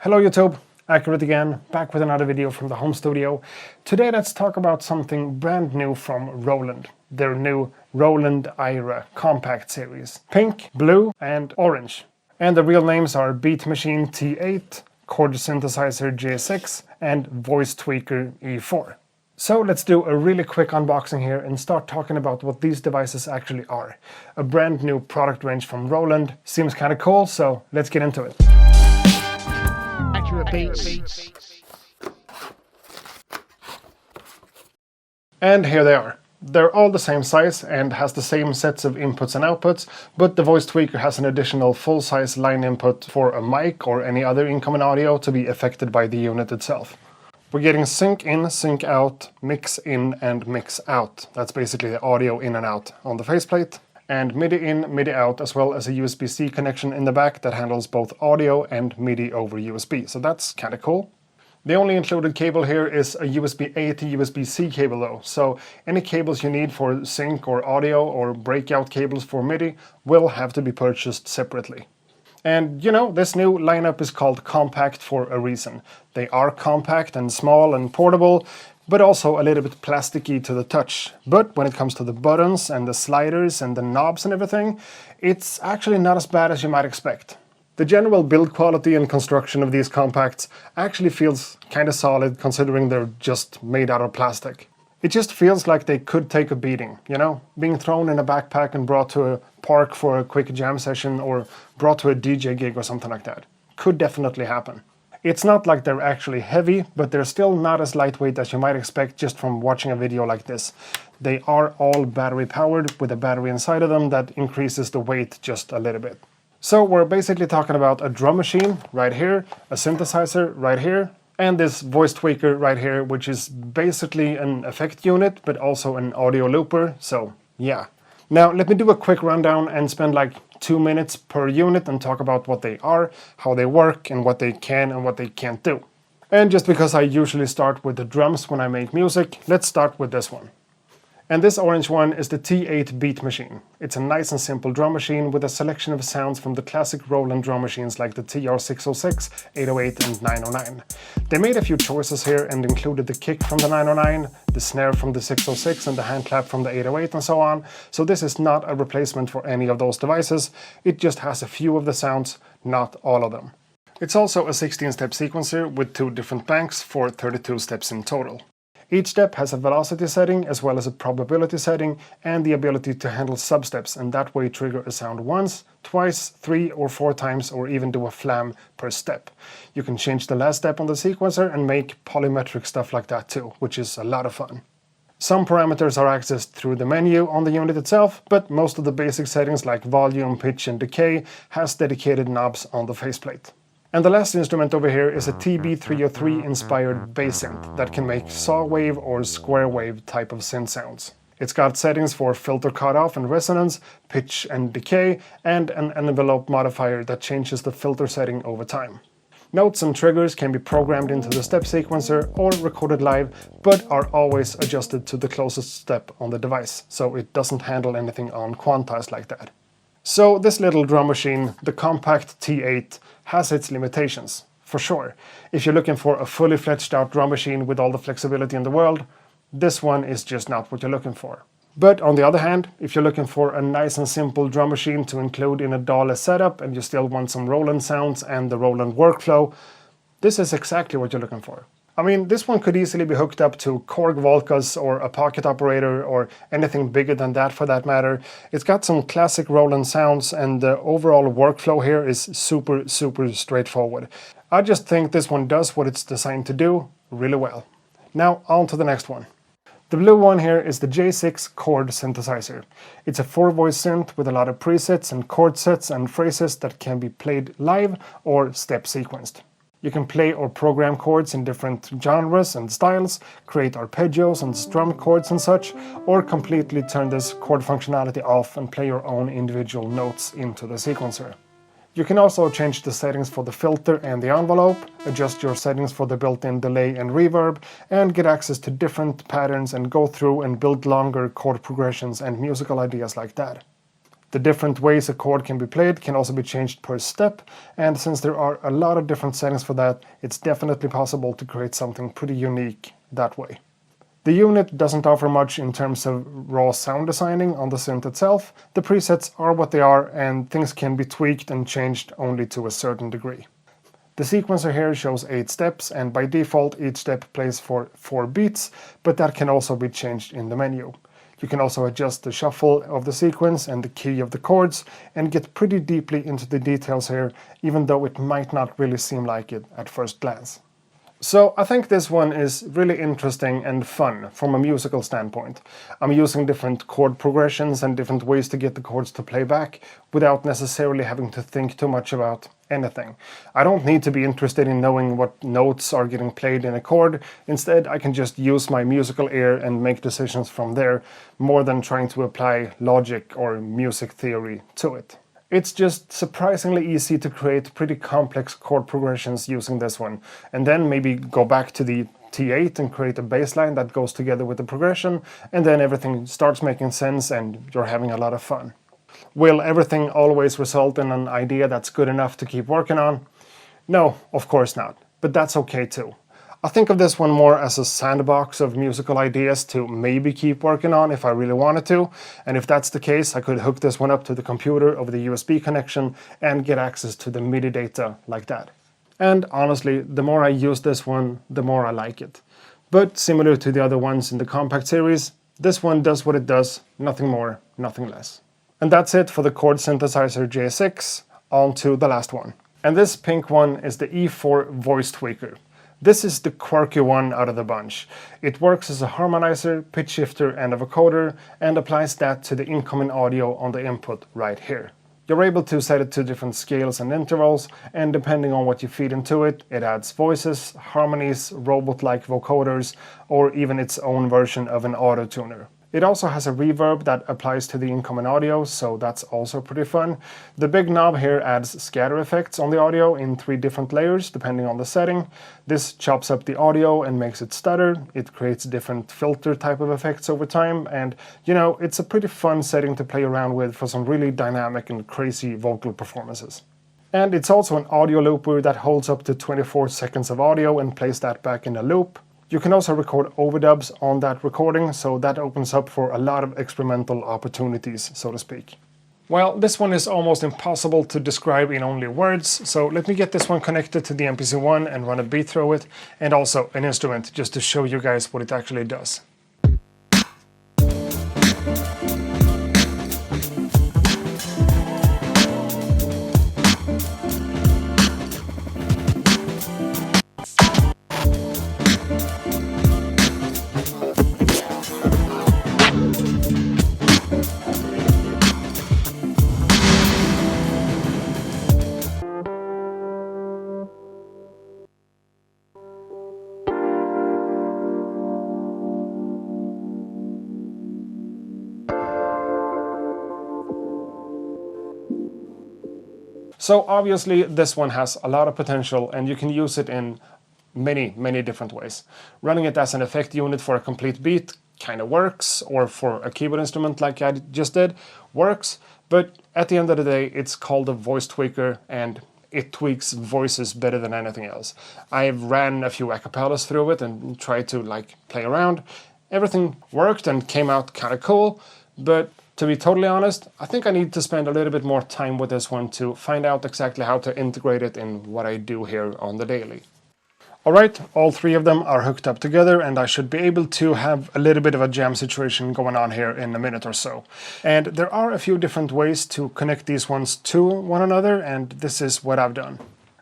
Hello YouTube, Accurate again, back with another video from the home studio. Today let's talk about something brand new from Roland, their new Roland Aira Compact series. Pink, blue and orange. And the real names are Beat Machine T8, Chord Synthesizer J-6 and Voice Tweaker E4. So let's do a really quick unboxing here and start talking about what these devices actually are. A brand new product range from Roland. Seems kind of cool, so let's get into it. And here they are. They're all the same size and has the same sets of inputs and outputs, but the Voice Tweaker has an additional full-size line input for a mic or any other incoming audio to be affected by the unit itself. We're getting sync in, sync out, mix in and mix out. That's basically the audio in and out on the faceplate. And MIDI in, MIDI out, as well as a USB-C connection in the back that handles both audio and MIDI over USB. So that's kind of cool. The only included cable here is a USB-A to USB-C cable though, so any cables you need for sync or audio or breakout cables for MIDI will have to be purchased separately. And you know, this new lineup is called Compact for a reason. They are compact and small and portable, but also a little bit plasticky to the touch. But when it comes to the buttons and the sliders and the knobs and everything, it's actually not as bad as you might expect. The general build quality and construction of these compacts actually feels kind of solid considering they're just made out of plastic. It just feels like they could take a beating, you know? Being thrown in a backpack and brought to a park for a quick jam session or brought to a DJ gig or something like that. Could definitely happen. It's not like they're actually heavy, but they're still not as lightweight as you might expect just from watching a video like this. They are all battery powered with a battery inside of them that increases the weight just a little bit. So we're basically talking about a drum machine right here, a synthesizer right here, and this voice tweaker right here, which is basically an effect unit, but also an audio looper, so yeah. Now let me do a quick rundown and spend like 2 minutes per unit and talk about what they are, how they work, and what they can and what they can't do. And just because I usually start with the drums when I make music, let's start with this one. And this orange one is the T8 Beat Machine. It's a nice and simple drum machine with a selection of sounds from the classic Roland drum machines like the TR-606, 808 and 909. They made a few choices here and included the kick from the 909, the snare from the 606 and the hand clap from the 808 and so on. So this is not a replacement for any of those devices. It just has a few of the sounds, not all of them. It's also a 16-step sequencer with 2 different banks for 32 steps in total. Each step has a velocity setting as well as a probability setting and the ability to handle substeps and that way trigger a sound once, twice, 3 or 4 times or even do a flam per step. You can change the last step on the sequencer and make polymetric stuff like that too, which is a lot of fun. Some parameters are accessed through the menu on the unit itself, but most of the basic settings like volume, pitch and decay has dedicated knobs on the faceplate. And the last instrument over here is a TB303 inspired bass synth that can make saw wave or square wave type of synth sounds. It's got settings for filter cutoff and resonance, pitch and decay, and an envelope modifier that changes the filter setting over time. Notes and triggers can be programmed into the step sequencer or recorded live, but are always adjusted to the closest step on the device, so it doesn't handle anything on quantize like that. So this little drum machine, the Compact T8, has its limitations, for sure. If you're looking for a fully fledged out drum machine with all the flexibility in the world, this one is just not what you're looking for. But on the other hand, if you're looking for a nice and simple drum machine to include in a DAW-less setup and you still want some Roland sounds and the Roland workflow, this is exactly what you're looking for. I mean, this one could easily be hooked up to Korg Volcas or a pocket operator or anything bigger than that for that matter. It's got some classic Roland sounds and the overall workflow here is super straightforward. I just think this one does what it's designed to do really well. Now on to the next one. The blue one here is the J-6 Chord Synthesizer. It's a 4-voice synth with a lot of presets and chord sets and phrases that can be played live or step sequenced. You can play or program chords in different genres and styles, create arpeggios and strum chords and such, or completely turn this chord functionality off and play your own individual notes into the sequencer. You can also change the settings for the filter and the envelope, adjust your settings for the built-in delay and reverb, and get access to different patterns and go through and build longer chord progressions and musical ideas like that. The different ways a chord can be played can also be changed per step, and since there are a lot of different settings for that, it's definitely possible to create something pretty unique that way. The unit doesn't offer much in terms of raw sound designing on the synth itself. The presets are what they are, and things can be tweaked and changed only to a certain degree. The sequencer here shows 8 steps, and by default each step plays for 4 beats, but that can also be changed in the menu. You can also adjust the shuffle of the sequence and the key of the chords and get pretty deeply into the details here, even though it might not really seem like it at first glance. So I think this one is really interesting and fun from a musical standpoint. I'm using different chord progressions and different ways to get the chords to play back without necessarily having to think too much about anything. I don't need to be interested in knowing what notes are getting played in a chord. Instead, I can just use my musical ear and make decisions from there, more than trying to apply logic or music theory to it. It's just surprisingly easy to create pretty complex chord progressions using this one, and then maybe go back to the T8 and create a bass line that goes together with the progression, and then everything starts making sense and you're having a lot of fun. Will everything always result in an idea that's good enough to keep working on? No, of course not, but that's okay too. I think of this one more as a sandbox of musical ideas to maybe keep working on if I really wanted to, and if that's the case, I could hook this one up to the computer over the USB connection and get access to the MIDI data like that. And honestly, the more I use this one, the more I like it. But similar to the other ones in the Compact series, this one does what it does, nothing more, nothing less. And that's it for the Chord Synthesizer J-6, on to the last one. And this pink one is the E4 voice tweaker. This is the quirky one out of the bunch. It works as a harmonizer, pitch shifter and a vocoder, and applies that to the incoming audio on the input right here. You're able to set it to different scales and intervals, and depending on what you feed into it, it adds voices, harmonies, robot-like vocoders, or even its own version of an auto-tuner. It also has a reverb that applies to the incoming audio, so that's also pretty fun. The big knob here adds scatter effects on the audio in 3 different layers depending on the setting. This chops up the audio and makes it stutter. It creates different filter type of effects over time, and you know, it's a pretty fun setting to play around with for some really dynamic and crazy vocal performances. And it's also an audio looper that holds up to 24 seconds of audio and plays that back in a loop. You can also record overdubs on that recording, so that opens up for a lot of experimental opportunities, so to speak. Well, this one is almost impossible to describe in only words, so let me get this one connected to the MPC-1 and run a beat through it, and also an instrument, just to show you guys what it actually does. So obviously this one has a lot of potential and you can use it in many different ways. Running it as an effect unit for a complete beat kind of works, or for a keyboard instrument like I just did, works, but at the end of the day it's called a voice tweaker and it tweaks voices better than anything else. I've ran a few acapellas through it and tried to play around. Everything worked and came out kind of cool, but to be totally honest, I think I need to spend a little bit more time with this one to find out exactly how to integrate it in what I do here on the daily. Alright, all 3 of them are hooked up together and I should be able to have a little bit of a jam situation going on here in a minute or so. And there are a few different ways to connect these ones to one another, and this is what I've done.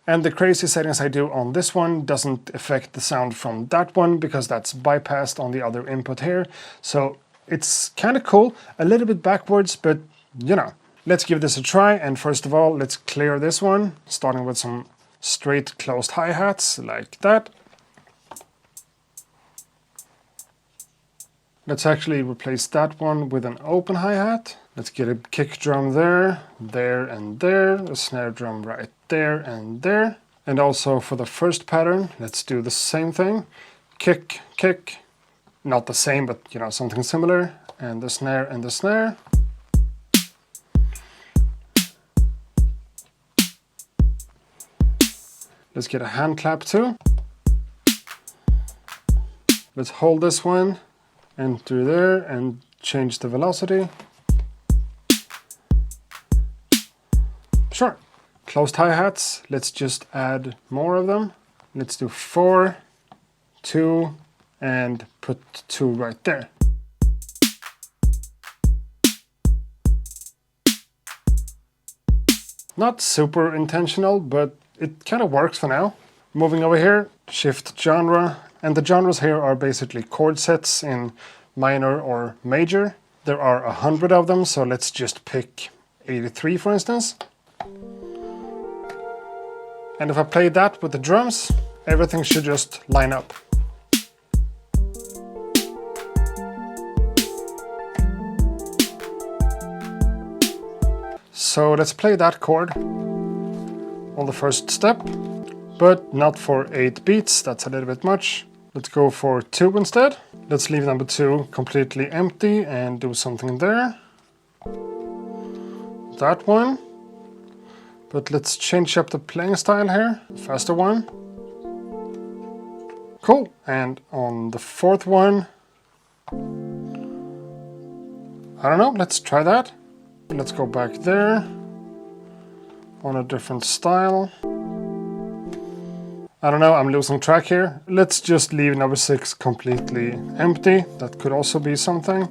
And the crazy settings I do on this one doesn't affect the sound from that one because that's bypassed on the other input here. So it's kind of cool, a little bit backwards, but you know. Let's give this a try, and first of all, let's clear this one, starting with some straight closed hi-hats, like that. Let's actually replace that one with an open hi-hat. Let's get a kick drum there, there and there, a snare drum right there and there. And also for the first pattern, let's do the same thing. Kick, kick. Not the same, but you know, something similar. And the snare and the snare. Let's get a hand clap too. Let's hold this one, enter there, and change the velocity. Sure. Closed hi-hats, let's just add more of them. Let's do 4, 2, and put 2 right there. Not super intentional, but it kind of works for now. Moving over here, shift genre, and the genres here are basically chord sets in minor or major. There are 100 of them, so let's just pick 83 for instance. And if I play that with the drums, everything should just line up. So let's play that chord on the first step, but not for 8 beats, that's a little bit much. Let's go for 2 instead. Let's leave number 2 completely empty and do something there. That one. But let's change up the playing style here, faster one. Cool, and on the 4th one, I don't know, let's try that. Let's go back there, on a different style. I don't know, I'm losing track here. Let's just leave number 6 completely empty, that could also be something.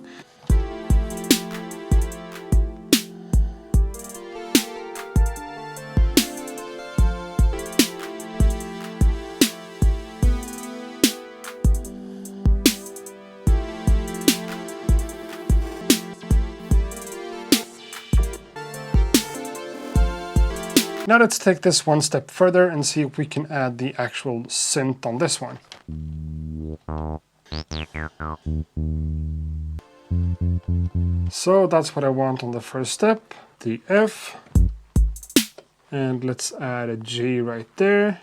Now let's take this one step further and see if we can add the actual synth on this one. So that's what I want on the first step, the F. And let's add a G right there.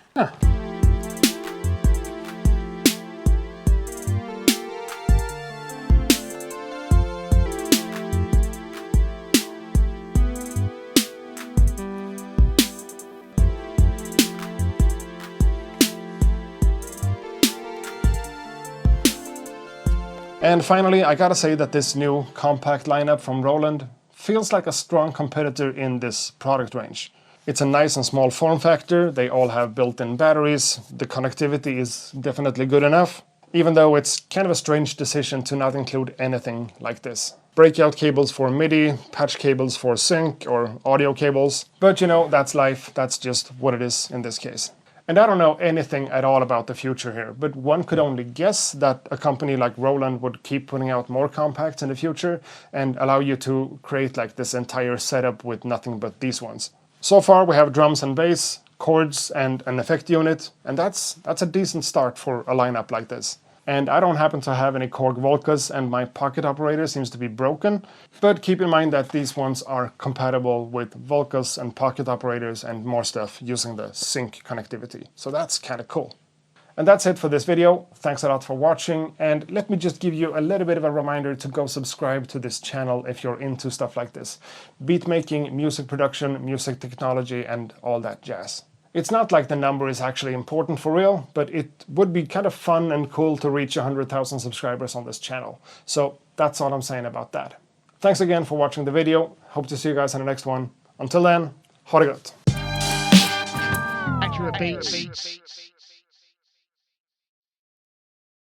And finally, I gotta say that this new compact lineup from Roland feels like a strong competitor in this product range. It's a nice and small form factor, they all have built-in batteries, the connectivity is definitely good enough, even though it's kind of a strange decision to not include anything like this. Breakout cables for MIDI, patch cables for sync or audio cables, but you know, that's life, that's just what it is in this case. And I don't know anything at all about the future here, but one could only guess that a company like Roland would keep putting out more compacts in the future and allow you to create like this entire setup with nothing but these ones. So far we have drums and bass, chords and an effect unit, and that's a decent start for a lineup like this. And I don't happen to have any Korg Volcas and my pocket operator seems to be broken, but keep in mind that these ones are compatible with Volcas and pocket operators and more stuff using the sync connectivity. So that's kind of cool. And that's it for this video. Thanks a lot for watching, and let me just give you a little bit of a reminder to go subscribe to this channel if you're into stuff like this. Beat making, music production, music technology and all that jazz. It's not like the number is actually important for real, but it would be kind of fun and cool to reach 100,000 subscribers on this channel. So that's all I'm saying about that. Thanks again for watching the video. Hope to see you guys in the next one. Until then, ha det gött! Accurate beats.